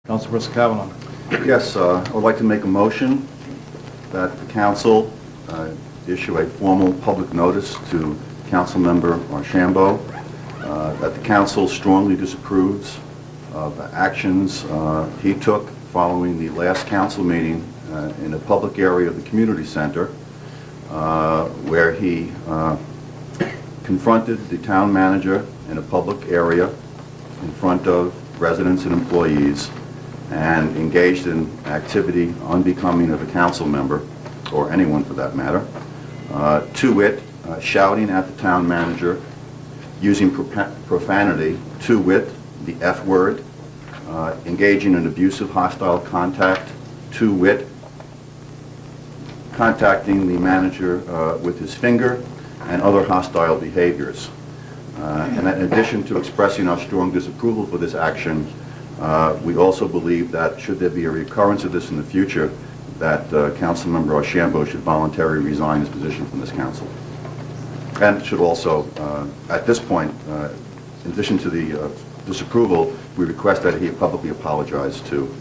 Councilperson Kavanaugh. Yes, I would like to make a motion that the council issue a formal public notice to Councilmember Archambault that the council strongly disapproves of actions he took following the last council meeting in a public area of the community center where he confronted the town manager in a public area in front of residents and employees and engaged in activity unbecoming of a council member, or anyone for that matter, to wit, shouting at the town manager, using profanity, to wit, the F word, engaging in abusive hostile contact, to wit, contacting the manager with his finger, and other hostile behaviors. And in addition to expressing our strong disapproval for this action, we also believe that should there be a recurrence of this in the future, that Councilmember Archambault should voluntarily resign his position from this council. And should also, at this point, in addition to the disapproval, we request that he publicly apologize to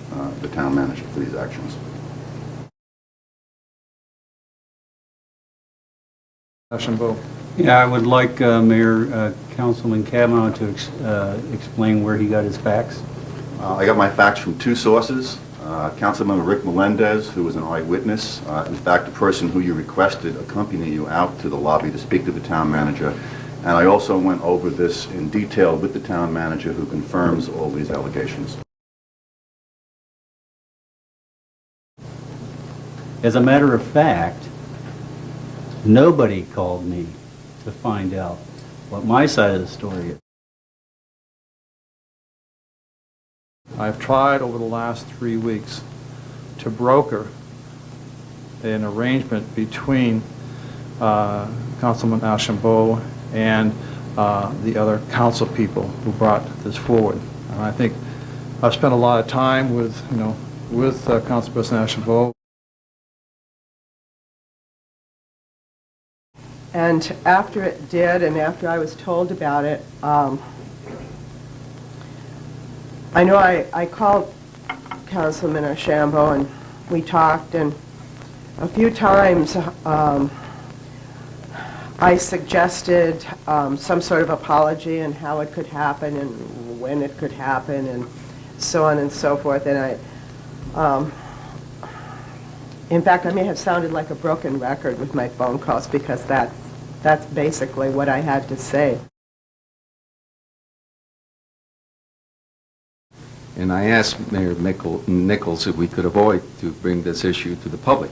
the town manager for these actions. Archambault. Yeah, I would like Mayor Councilman Kavanaugh to explain where he got his facts. I got my facts from two sources. Councilmember Rick Melendez, who was an eyewitness, in fact, the person who you requested accompany you out to the lobby to speak to the town manager. And I also went over this in detail with the town manager, who confirms all these allegations. As a matter of fact, nobody called me to find out what my side of the story is. I've tried over the last 3 weeks to broker an arrangement between Councilman Archambault and the other council people who brought this forward. And I think I've spent a lot of time with Councilperson Archambault. And after it did, and after I was told about it, I know I called Councilman Archambault and we talked, and a few times I suggested some sort of apology and how it could happen and when it could happen and so on and so forth. And in fact, I may have sounded like a broken record with my phone calls, because that's basically what I had to say. And I asked Mayor Nichols if we could avoid to bring this issue to the public.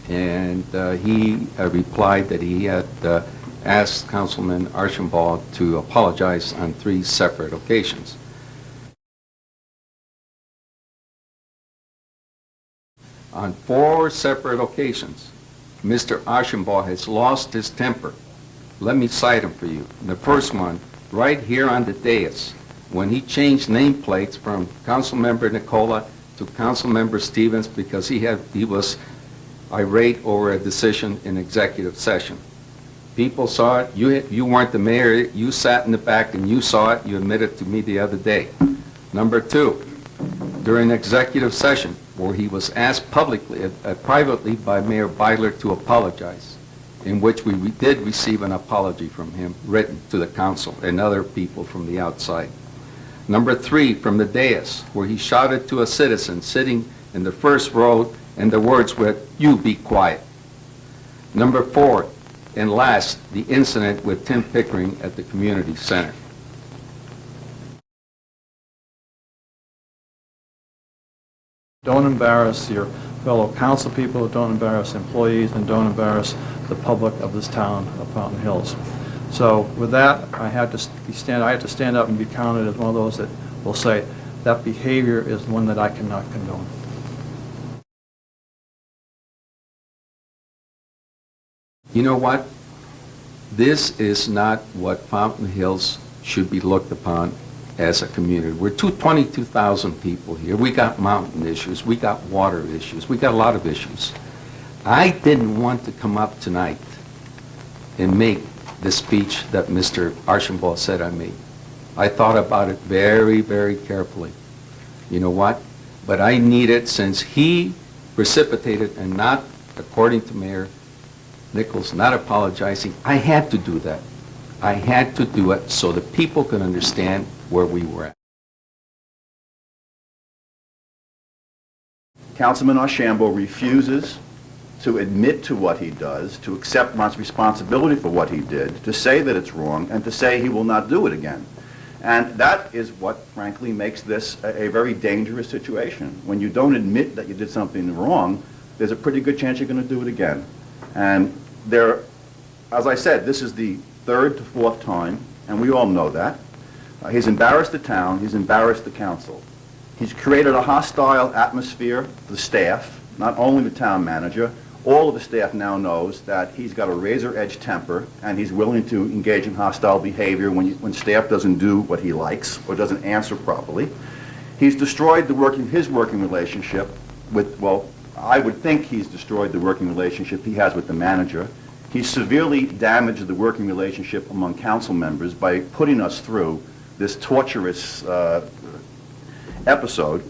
And he replied that he had asked Councilman Archambault to apologize on 3 separate occasions. On 4 separate occasions, Mr. Archambault has lost his temper. Let me cite him for you. The first one, right here on the dais, when he changed nameplates from Councilmember Nicola to Councilmember Stevens because he was irate over a decision in executive session. People saw it. You weren't the mayor. You sat in the back and you saw it. You admitted to me the other day. Number 2, during executive session, where he was asked publicly, privately by Mayor Byler to apologize, in which we did receive an apology from him written to the council and other people from the outside. Number 3, from the dais, where he shouted to a citizen sitting in the first row, and the words were, "You be quiet." Number 4, and last, the incident with Tim Pickering at the community center. Don't embarrass your fellow council people, don't embarrass employees, and don't embarrass the public of this town of Fountain Hills. So with that, I had to stand up and be counted as one of those that will say that behavior is one that I cannot condone. You know what? This is not what Fountain Hills should be looked upon as a community. We're 22,000 people here. We got mountain issues. We got water issues. We got a lot of issues. I didn't want to come up tonight and make the speech that Mr. Archambault said I made. I thought about it very, very carefully. You know what? But I need it since he precipitated and not, according to Mayor Nichols, not apologizing. I had to do that. I had to do it so the people can understand where we were at. Councilman Archambault refuses to admit to what he does, to accept responsibility for what he did, to say that it's wrong, and to say he will not do it again. And that is what, frankly, makes this a very dangerous situation. When you don't admit that you did something wrong, there's a pretty good chance you're going to do it again. And there, as I said, this is the third to fourth time, and we all know that. He's embarrassed the town, he's embarrassed the council. He's created a hostile atmosphere for the staff, not only the town manager. All of the staff now knows that he's got a razor-edge temper, and he's willing to engage in hostile behavior when staff doesn't do what he likes or doesn't answer properly. He's destroyed his working relationship with, well, I would think he's destroyed the working relationship he has with the manager. He's severely damaged the working relationship among council members by putting us through this torturous episode.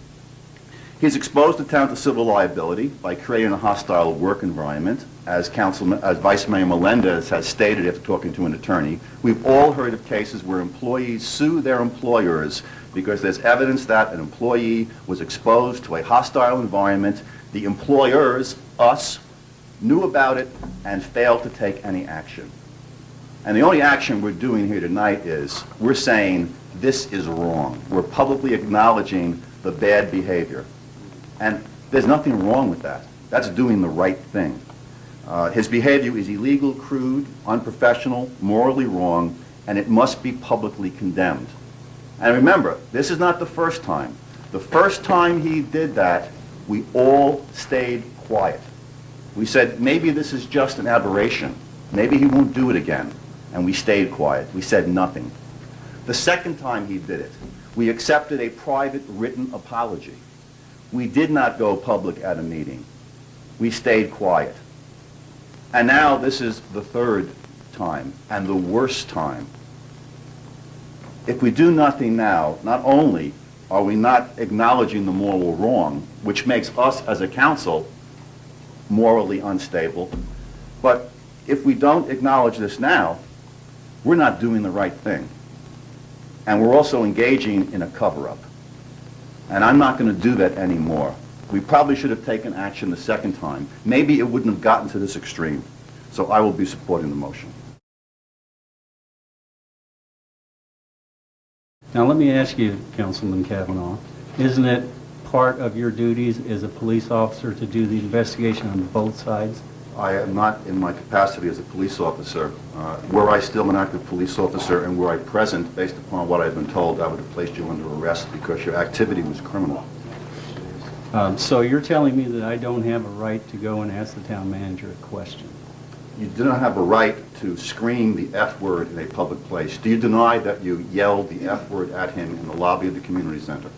He's exposed the town to civil liability by creating a hostile work environment, as Vice Mayor Melendez has stated after talking to an attorney. We've all heard of cases where employees sue their employers because there's evidence that an employee was exposed to a hostile environment. The employers, us, knew about it and failed to take any action. And the only action we're doing here tonight is we're saying this is wrong. We're publicly acknowledging the bad behavior. And there's nothing wrong with that. That's doing the right thing. His behavior is illegal, crude, unprofessional, morally wrong, and it must be publicly condemned. And remember, this is not the first time. The first time he did that, we all stayed quiet. We said, maybe this is just an aberration. Maybe he won't do it again. And we stayed quiet. We said nothing. The second time he did it, we accepted a private written apology. We did not go public at a meeting. We stayed quiet. And now this is the third time and the worst time. If we do nothing now, not only are we not acknowledging the moral wrong, which makes us as a council morally unstable, but if we don't acknowledge this now, we're not doing the right thing. And we're also engaging in a cover-up. And I'm not going to do that anymore. We probably should have taken action the second time. Maybe it wouldn't have gotten to this extreme. So I will be supporting the motion. Now, let me ask you, Councilman Kavanaugh, isn't it part of your duties as a police officer to do the investigation on both sides? I am not in my capacity as a police officer. Were I still an active police officer and were I present, based upon what I've been told, I would have placed you under arrest because your activity was criminal. So you're telling me that I don't have a right to go and ask the town manager a question? You do not have a right to scream the F word in a public place. Do you deny that you yelled the F word at him in the lobby of the community center?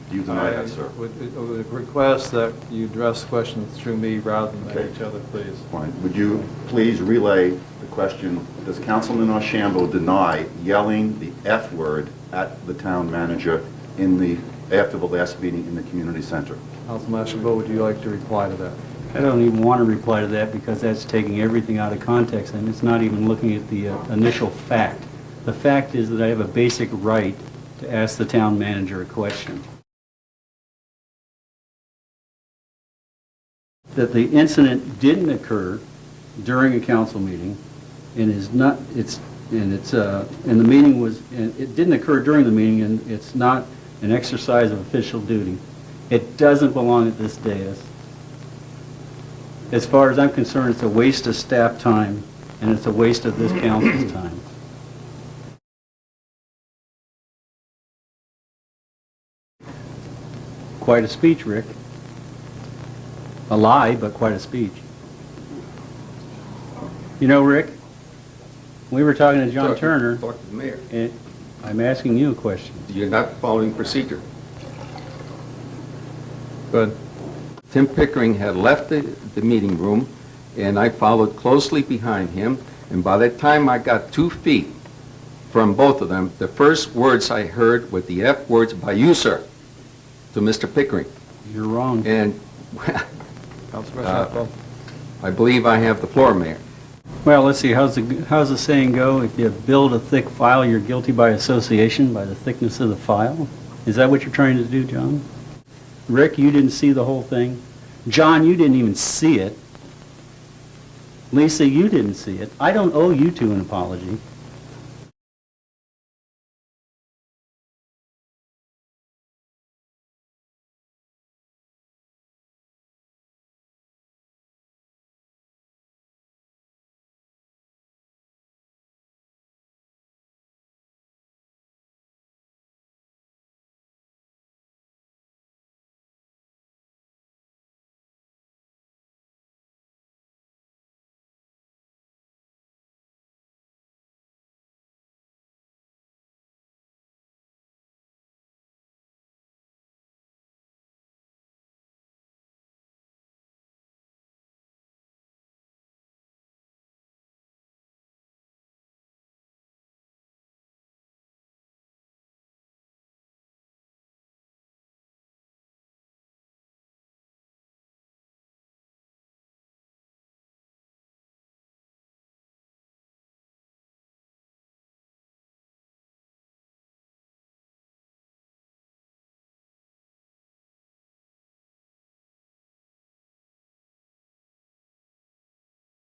Do you deny that, sir? I would request that you address questions through me rather than at each other, please. Fine. Would you please relay the question, does Councilman Archambault deny yelling the F word at the town manager after the last meeting in the community center? Councilman Archambault, would you like to reply to that? I don't even want to reply to that because that's taking everything out of context and it's not even looking at the initial fact. The fact is that I have a basic right to ask the town manager a question. That the incident didn't occur during a council meeting and the meeting was, and it didn't occur during the meeting and it's not an exercise of official duty. It doesn't belong at this dais. As far as I'm concerned, it's a waste of staff time, and it's a waste of this council's time. Quite a speech, Rick. A lie, but quite a speech. You know, Rick, we were talking to John Turner, Talk to the mayor. and I'm asking you a question. You're not following procedure. Good. Tim Pickering had left the meeting room, and I followed closely behind him, and by the time I got 2 feet from both of them, the first words I heard were the F words by you, sir. to Mr. Pickering. You're wrong. And Councilman Archambault. I believe I have the floor, Mayor. Well, let's see, how's the saying go? If you build a thick file, you're guilty by association, by the thickness of the file? Is that what you're trying to do, John? Rick, you didn't see the whole thing? John, you didn't even see it. Lisa, you didn't see it. I don't owe you two an apology.